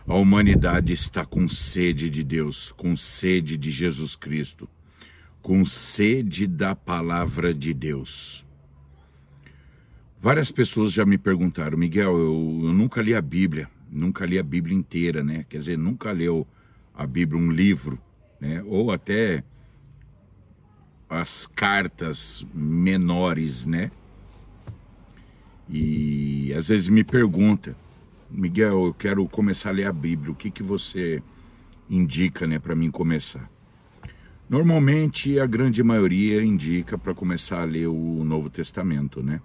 A humanidade está com sede de Deus, com sede de Jesus Cristo, com sede da palavra de Deus. Várias pessoas já me perguntaram: Miguel, eu nunca li a Bíblia inteira, né? Quer dizer, nunca leu a Bíblia, um livro, né? Ou até as cartas menores, né? E às vezes me pergunta: Miguel, eu quero começar a ler a Bíblia, o que você indica, né, para mim começar? Normalmente a grande maioria indica para começar a ler o Novo Testamento, né?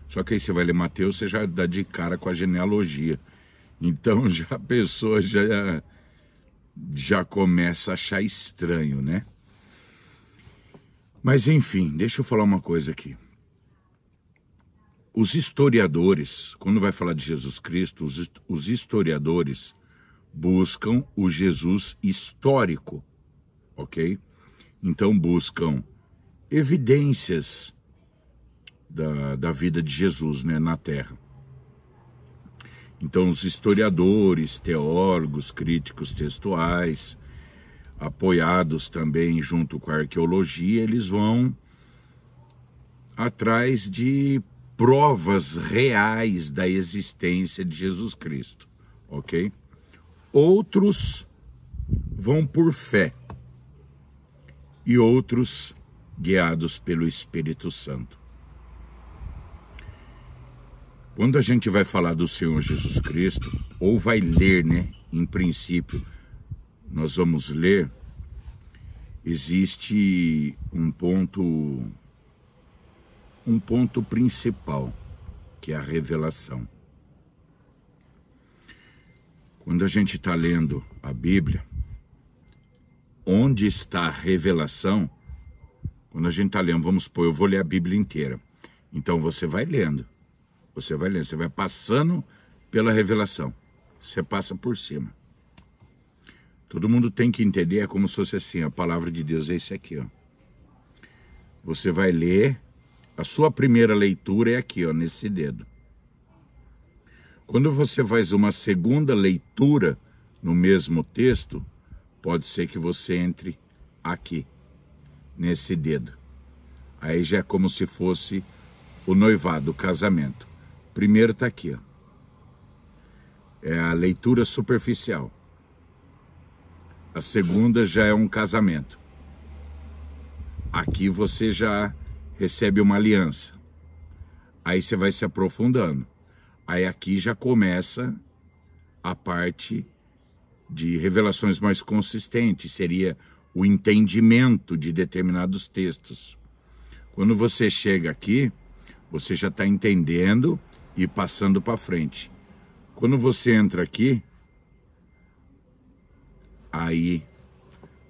Só que aí você vai ler Mateus, você já dá de cara com a genealogia. Então já a pessoa já começa a achar estranho, né? Mas enfim, deixa eu falar uma coisa aqui. Os historiadores, quando vai falar de Jesus Cristo, os historiadores buscam o Jesus histórico, ok? Então buscam evidências da vida de Jesus, né, na Terra. Então os historiadores, teólogos, críticos textuais, apoiados também junto com a arqueologia, eles vão atrás de provas reais da existência de Jesus Cristo, ok? Outros vão por fé e outros guiados pelo Espírito Santo. Quando a gente vai falar do Senhor Jesus Cristo, ou vai ler, né, em princípio, nós vamos ler, existe um ponto principal, que é a revelação. Quando a gente está lendo a Bíblia, onde está a revelação? Quando a gente está lendo, vamos supor, eu vou ler a Bíblia inteira. Então você vai lendo, você vai passando pela revelação, você passa por cima. Todo mundo tem que entender, é como se fosse assim, a palavra de Deus é esse aqui, ó. Você vai ler, a sua primeira leitura é aqui, ó, nesse dedo. Quando você faz uma segunda leitura no mesmo texto, pode ser que você entre aqui, nesse dedo. Aí já é como se fosse o noivado, o casamento. Primeiro está aqui, ó. É a leitura superficial. A segunda já é um casamento. Aqui você já recebe uma aliança. Aí você vai se aprofundando. Aí aqui já começa a parte de revelações mais consistentes, seria o entendimento de determinados textos. Quando você chega aqui, você já está entendendo e passando para frente. Quando você entra aqui, aí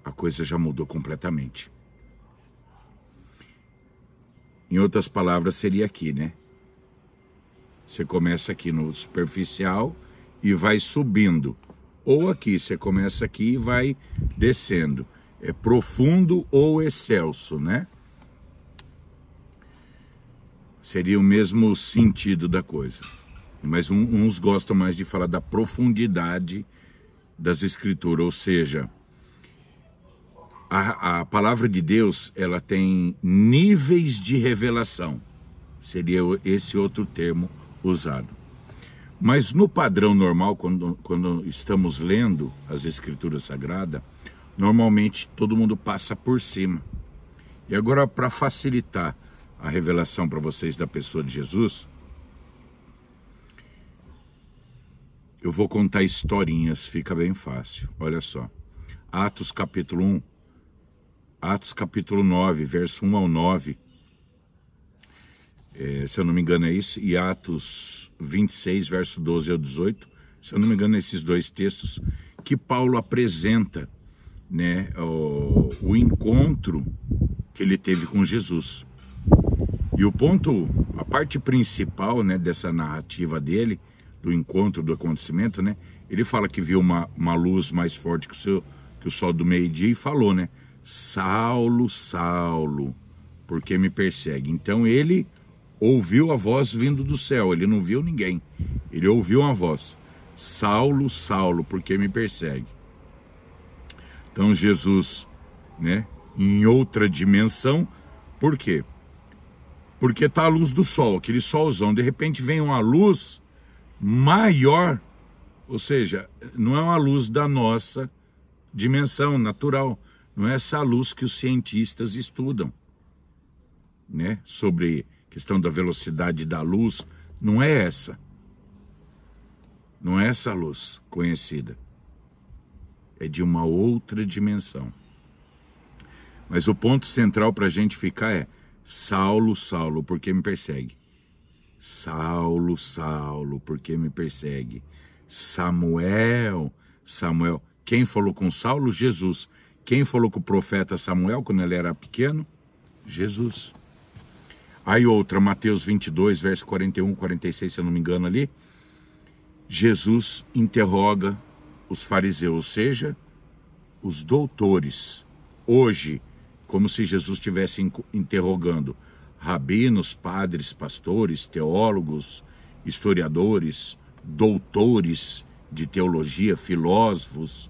a coisa já mudou completamente. Em outras palavras, seria aqui, né? Você começa aqui no superficial e vai subindo. Ou aqui, você começa aqui e vai descendo. É profundo ou excelso, né? Seria o mesmo sentido da coisa. Mas uns gostam mais de falar da profundidade das Escrituras, ou seja, a palavra de Deus, ela tem níveis de revelação. Seria esse outro termo usado. Mas no padrão normal, quando estamos lendo as Escrituras Sagradas, normalmente todo mundo passa por cima. E agora, para facilitar a revelação para vocês da pessoa de Jesus, eu vou contar historinhas, fica bem fácil. Olha só. Atos capítulo 1, Atos capítulo 9, verso 1 ao 9. Se eu não me engano é isso. E Atos 26, verso 12 ao 18. Se eu não me engano, esses dois textos que Paulo apresenta, né, o encontro que ele teve com Jesus. E a parte principal, né, dessa narrativa dele, do encontro, do acontecimento, né, ele fala que viu uma luz mais forte que o sol do meio-dia e falou, né, Saulo, Saulo, por que me persegue? Então ele ouviu a voz vindo do céu, ele não viu ninguém, ele ouviu uma voz, Saulo, Saulo, por que me persegue? Então Jesus, né, em outra dimensão, por quê? Porque está a luz do sol, aquele solzão, de repente vem uma luz maior, ou seja, não é uma luz da nossa dimensão natural, não é essa luz que os cientistas estudam, né, sobre questão da velocidade da luz, não é essa. Não é essa luz conhecida. É de uma outra dimensão. Mas o ponto central para a gente ficar é: Saulo, Saulo, por que me persegue? Saulo, Saulo, por que me persegue? Samuel, Samuel. Quem falou com Saulo? Jesus. Quem falou com o profeta Samuel quando ele era pequeno? Jesus. Aí outra, Mateus 22, verso 41, 46, se eu não me engano ali. Jesus interroga os fariseus, ou seja, os doutores. Hoje, como se Jesus estivesse interrogando rabinos, padres, pastores, teólogos, historiadores, doutores de teologia, filósofos,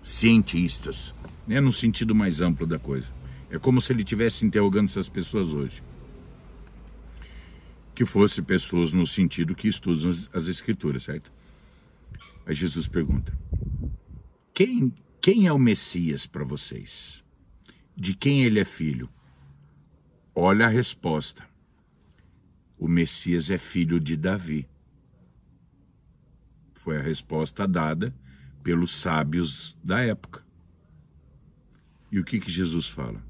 cientistas, né, no sentido mais amplo da coisa. É como se ele estivesse interrogando essas pessoas hoje. Que fosse pessoas no sentido que estudam as escrituras, certo? Aí Jesus pergunta: quem é o Messias para vocês? De quem ele é filho? Olha a resposta. O Messias é filho de Davi. Foi a resposta dada pelos sábios da época. E o que Jesus fala?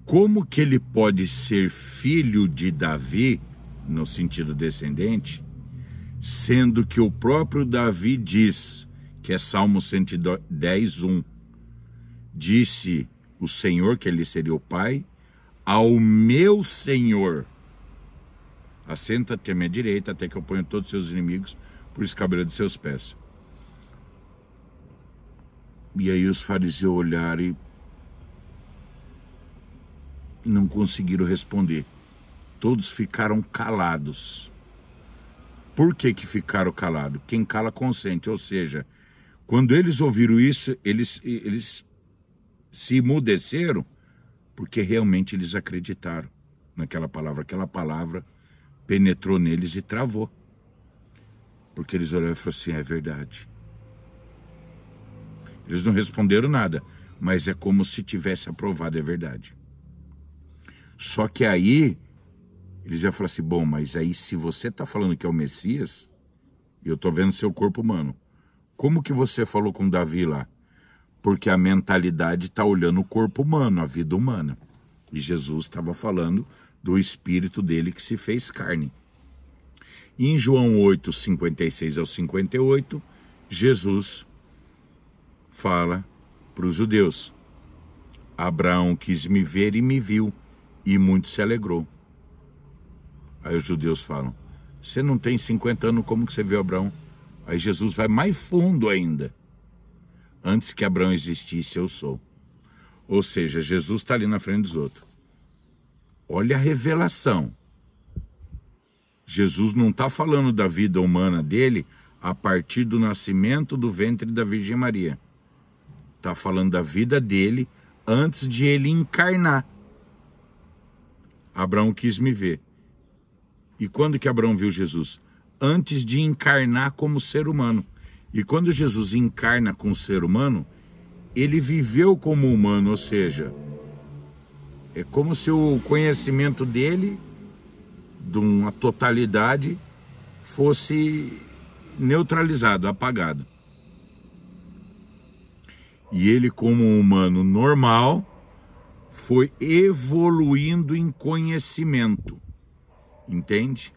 Como que ele pode ser filho de Davi, no sentido descendente, sendo que o próprio Davi diz, que é Salmo 110, 1, disse o Senhor, que ele seria o Pai, ao meu Senhor, assenta-te à minha direita, até que eu ponha todos os seus inimigos por escabelo de seus pés. E aí os fariseus olharam e não conseguiram responder. Todos ficaram calados. Por que ficaram calados? Quem cala consente, ou seja, quando eles ouviram isso, eles se emudeceram, porque realmente eles acreditaram naquela palavra. Aquela palavra penetrou neles e travou. Porque eles olharam e falaram assim: é verdade. Eles não responderam nada, mas é como se tivesse aprovado, é verdade. Só que aí, eles iam falar assim: bom, mas aí se você está falando que é o Messias, e eu estou vendo seu corpo humano, como que você falou com Davi lá? Porque a mentalidade está olhando o corpo humano, a vida humana. E Jesus estava falando do Espírito dele que se fez carne. E em João 8, 56 ao 58, Jesus fala para os judeus: Abraão quis me ver e me viu, e muito se alegrou. Aí os judeus falam: você não tem 50 anos, como que você viu Abraão? Aí Jesus vai mais fundo ainda: antes que Abraão existisse, eu sou. Ou seja, Jesus está ali na frente dos outros. Olha a revelação. Jesus não está falando da vida humana dele a partir do nascimento do ventre da Virgem Maria. Está falando da vida dele antes de ele encarnar. Abraão quis me ver. E quando que Abraão viu Jesus? Antes de encarnar como ser humano. E quando Jesus encarna como ser humano, ele viveu como humano, ou seja, é como se o conhecimento dele, de uma totalidade, fosse neutralizado, apagado. E ele, como um humano normal, foi evoluindo em conhecimento, entende?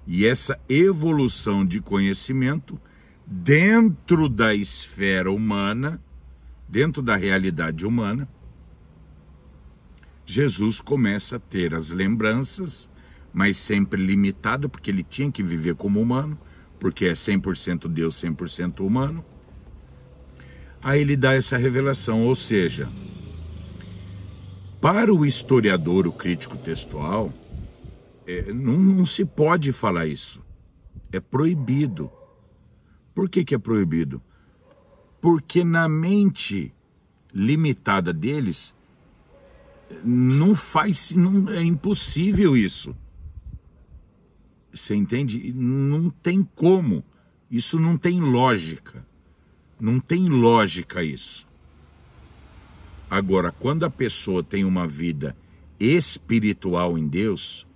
E essa evolução de conhecimento dentro da esfera humana, dentro da realidade humana, Jesus começa a ter as lembranças, mas sempre limitado, porque ele tinha que viver como humano, porque é 100% Deus, 100% humano. Aí ele dá essa revelação, ou seja, para o historiador, o crítico textual, não se pode falar isso. É proibido. Por que é proibido? Porque na mente limitada deles, é impossível isso. Você entende? Não tem como. Isso não tem lógica. Não tem lógica isso. Agora, quando a pessoa tem uma vida espiritual em Deus,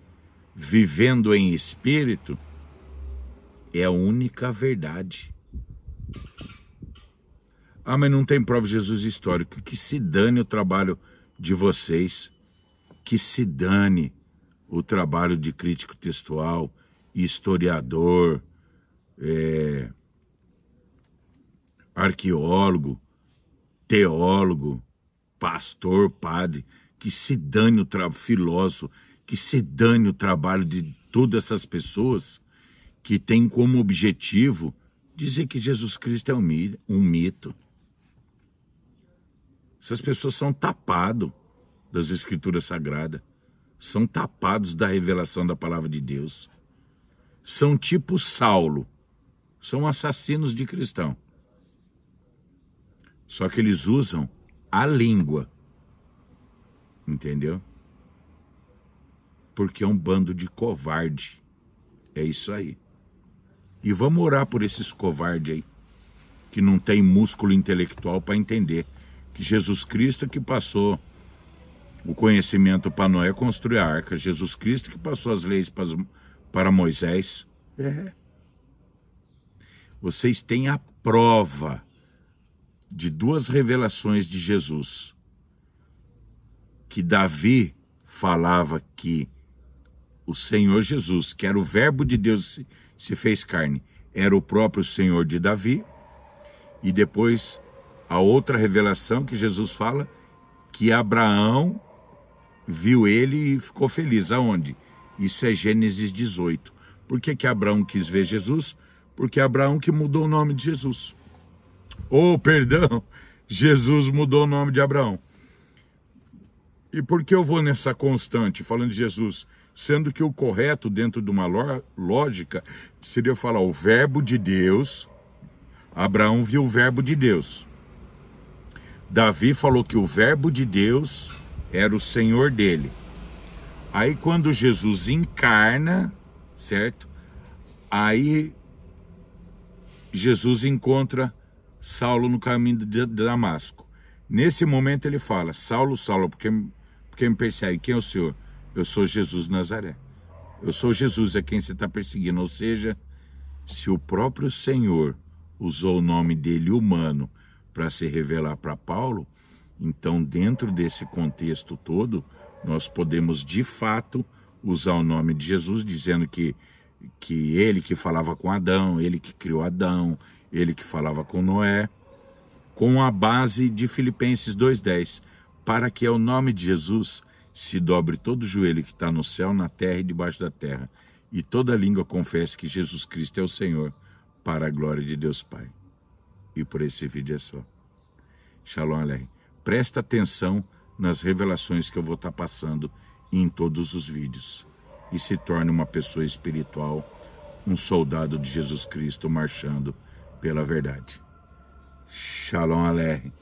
vivendo em espírito, é a única verdade. Ah, mas não tem prova de Jesus histórico. Que se dane o trabalho de vocês. Que se dane o trabalho de crítico textual, historiador, arqueólogo, teólogo, pastor, padre. Que se dane o filósofo. Que se dane o trabalho de todas essas pessoas que têm como objetivo dizer que Jesus Cristo é um mito. Essas pessoas são tapadas das Escrituras Sagradas, são tapados da revelação da Palavra de Deus. São tipo Saulo, são assassinos de cristão. Só que eles usam a língua, entendeu? Porque é um bando de covarde. É isso aí. E vamos orar por esses covardes aí, que não tem músculo intelectual para entender que Jesus Cristo que passou o conhecimento para Noé construir a arca, Jesus Cristo que passou as leis para Moisés. Vocês têm a prova de duas revelações de Jesus. Que Davi falava que o Senhor Jesus, que era o verbo de Deus, se fez carne, era o próprio Senhor de Davi. E depois a outra revelação que Jesus fala, que Abraão viu ele e ficou feliz. Aonde? Isso é Gênesis 18. Por que Abraão quis ver Jesus? Porque Abraão que mudou o nome de Jesus. Perdão, Jesus mudou o nome de Abraão. E por que eu vou nessa constante, falando de Jesus? Sendo que o correto, dentro de uma lógica, seria falar o verbo de Deus. Abraão viu o verbo de Deus. Davi falou que o verbo de Deus era o Senhor dele. Aí quando Jesus encarna, certo? Aí Jesus encontra Saulo no caminho de Damasco. Nesse momento ele fala: Saulo, Saulo, porque me persegue? Quem é o Senhor? Eu sou Jesus de Nazaré. Eu sou Jesus, é quem você está perseguindo. Ou seja, se o próprio Senhor usou o nome dele humano para se revelar para Paulo, então dentro desse contexto todo, nós podemos de fato usar o nome de Jesus, dizendo que ele que falava com Adão, ele que criou Adão, ele que falava com Noé, com a base de Filipenses 2:10, para que ao nome de Jesus se dobre todo o joelho que está no céu, na terra e debaixo da terra, e toda língua confesse que Jesus Cristo é o Senhor, para a glória de Deus Pai. E por esse vídeo é só. Shalom Aleichem. Presta atenção nas revelações que eu vou estar passando em todos os vídeos. E se torne uma pessoa espiritual, um soldado de Jesus Cristo marchando pela verdade. Shalom Aleichem.